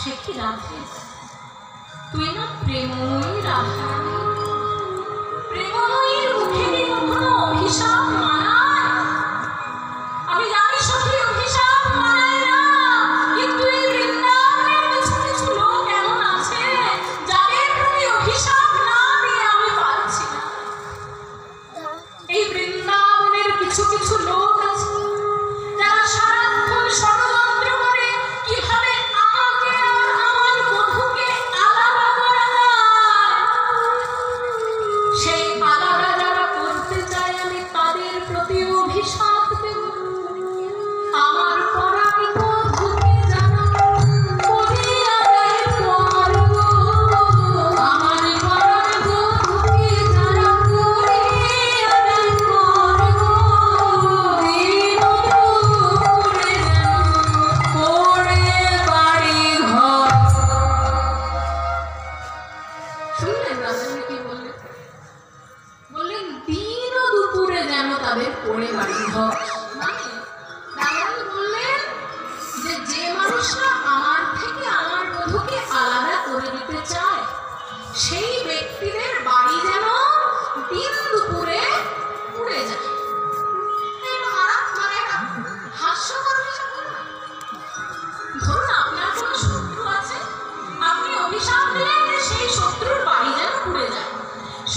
সে কি রাধে, তুই না প্রেমময়ী রাধা, প্রেমময়ীর মুখে কি কখনো অভিশাপ মানায়? আমি জানি সখী অভিশাপ মানায় না, কিন্তু এই বৃন্দাবনের কিছু কিছু লোক এমন আছে যাদের প্রতি অভিশাপ না দিয়ে আমি পারছি না। এই বৃন্দাবনের কিছু কিছু লোক আছে যারা সারাক্ষণ ষড়যন্ত্র করে কিভাবে আমাকে আর আমার বধূকে আলাদা করা যায়। সেই আলাদা যারা করতে চায় আমি তাদের প্রতি অভিশাপ দেব। আমার পরামিত বধূকে যারা করিয়া দেয় পরগ, আমার পরামিত বধূকে যারা করিয়া দেয় পরগ, দিন দুপুরে পড়ে বাড়ি ঘর। শুনলেন রাজনী কি বললেন? বললেন দিন ও দুপুরে যেন তাদের পড়ে বাড়ি ঘর। মানে রাজনী বললেন যে যে মানুষরা আমার থেকে আমার বধূকে আলাদা করে দিতে চায় সেই ব্যক্তিদের বাড়ি যেন দিন দুপুরে উড়ে যায়। এটা মানে একটা হাস্যকর বিষয় না? ধরুন আপনার কোনো শত্রু আছে, আপনি অভিশাপ দিলেন যে সেই শত্রুর বাড়ি যেন পুড়ে যায়।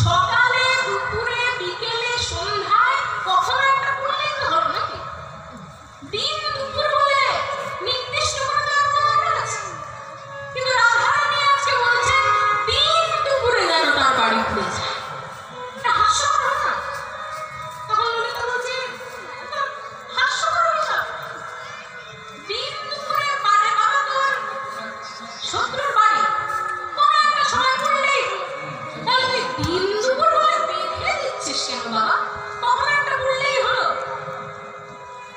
সকালে দুপুরে বিকেলে সন্ধ্যায় কখনো একটা পুড়লেই তো হলো নাকি? দিন দুপুর বলে নির্দিষ্ট কোনো দরকার আছে? কিন্তু রাধারানী আজকে বলছেন দিন দুপুরে যেন তার বাড়ি পুড়ে যায়। এটা হাস্যকর না? তখন ললিতা বলছে হাস্যকর বিষয়। দিন দুপুরে বাড়ি বাবা তোর শত্রুর বাড়ি কোনো একটা সময় পড়লেই তাহলে তুই দিন দুপুর বলে বেঁধে দিচ্ছিস কেন বাবা? কখন একটা পড়লেই হলো।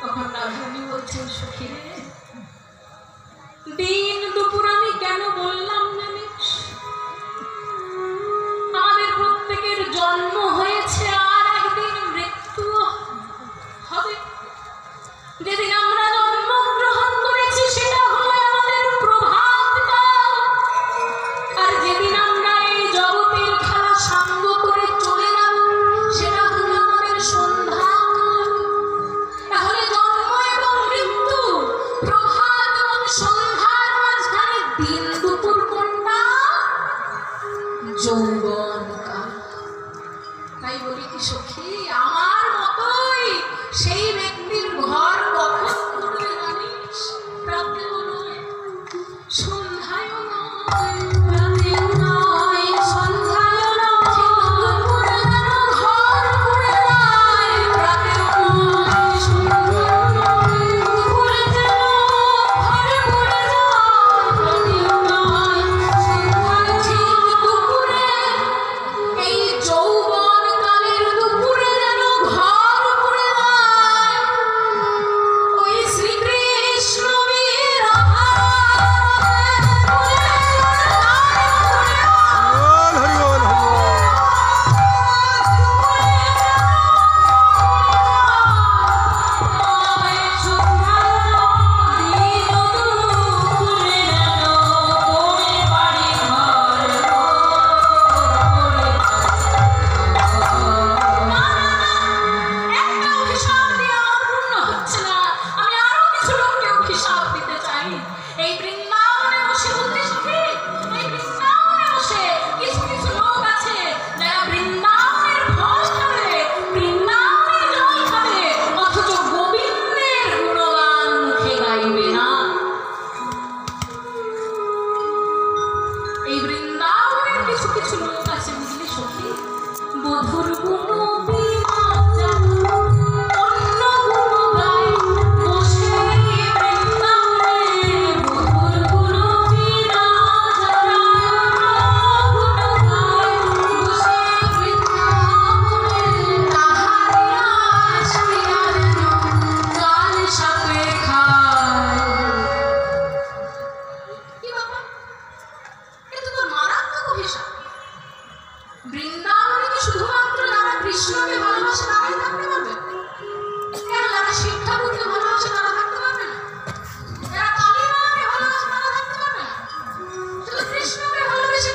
তখন রাধারানী বলছেন সখী রে, দিন দুপুর আমি কেন বললাম জানিস? আমাদের প্রত্যেকের জন্ম হয়েছে আর একদিন মৃত্যু হবে। যেদিন আমরা জন্মগ্রহণ করেছি সেটা হলো আমাদের প্রভাতকাল, আর যেদিন আমরা এই জগতের খেলা সাঙ্গ করে চলে যাব সেটা হলো আমাদের সন্ধ্যাকাল। তাহলে জন্ম এবং মৃত্যু, প্রভাত এবং সন্ধ্যার মাঝখানে দিন দুপুর কোনটা? যৌবনকাল। তাই বলি কি সখী, আমার মতোই সেই ব্যক্তির ঘর কখন পড়বে জানিস? রাতেও নয়, সন্ধ্যায়ও নয়, রাতেও নয়, সন্ধ্যায়ও নয়, দুপুরে যেন ঘর পুড়ে যায়। রাতেও নয়, সন্ধ্যায়ও নয়, দুপুরে যেন ঘর পুড়ে যায়। রাতেও নয়, সন্ধ্যায়ও ঠিক দুপুরে, এই যৌবনকালের দুপুরে যেন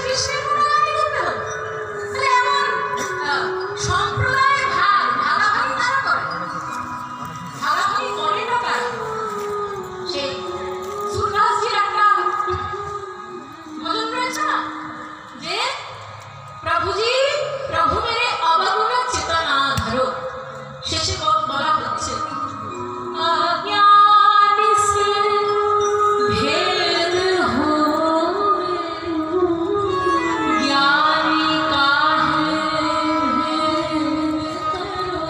কৃষ্ণের গুণগানই করতে হবে? তাহলে এমন সম্প্রদায়ের ভাগাভাগি কারা করে? ভাগাভাগি করে না কারা? সেই সুরদাসজির একটা ভজন রয়েছে না যে প্রভুজি প্রভু মেরে অবগুণ চেতনা ধরো, শেষে বলা হচ্ছে अज्ञानी से भेद होए, ज्ञानी काहे भेद करो,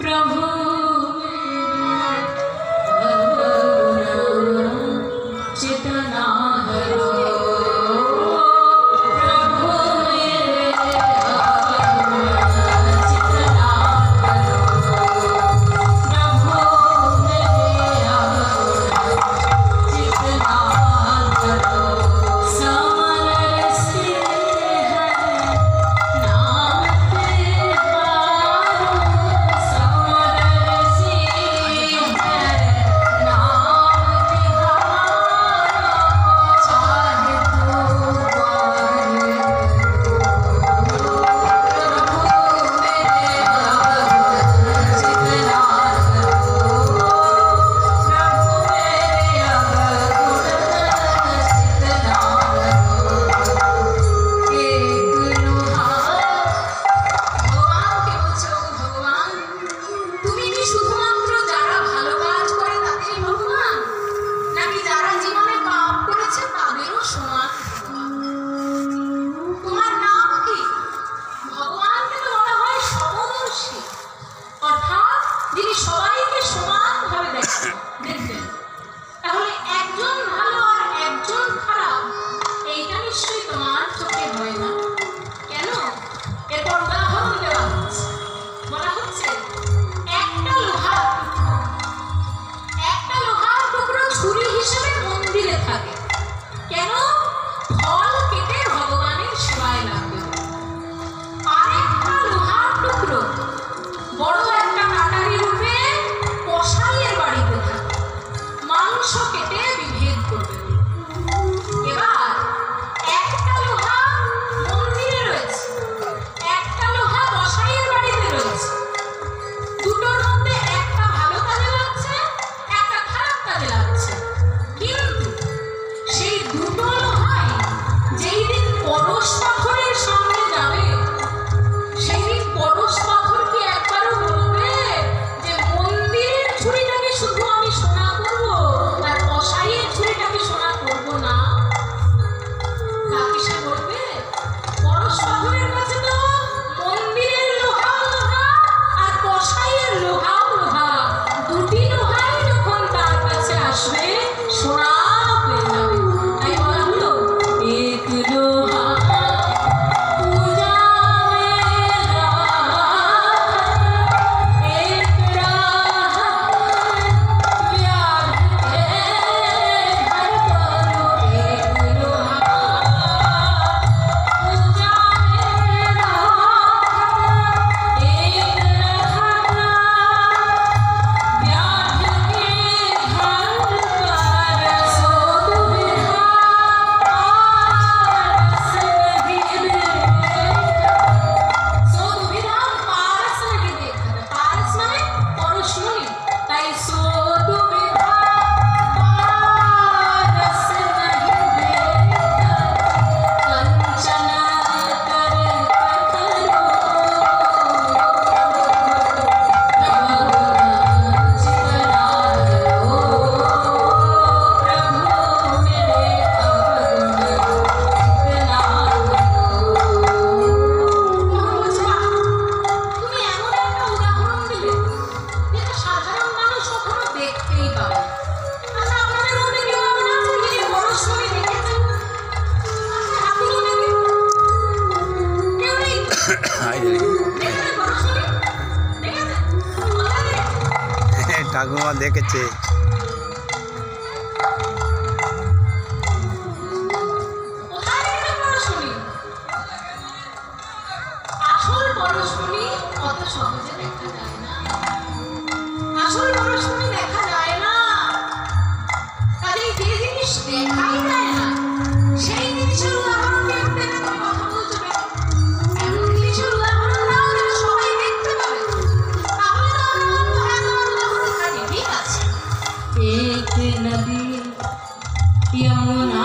प्रभु चेतना हरो, प्रभु ঠাকুমা দেখেছে। আসল পরশমণি কত সহজে দেখা যায় না, আসল পরশমণি দেখা যায় না। কাজেই যে জিনিস জিনিস দেখাই যায় না, সেই জিনিসের উদাহরণ দিয়ে তুমি কথা বলছো কেন? এমন জিনিসের উদাহরণ দাও যেটা সবাই দেখতে পাবে, তাহলে তো আমরা বলবো হ্যাঁ তোমার উদাহরণ কাজে ঠিক আছে। एक नदी यमुना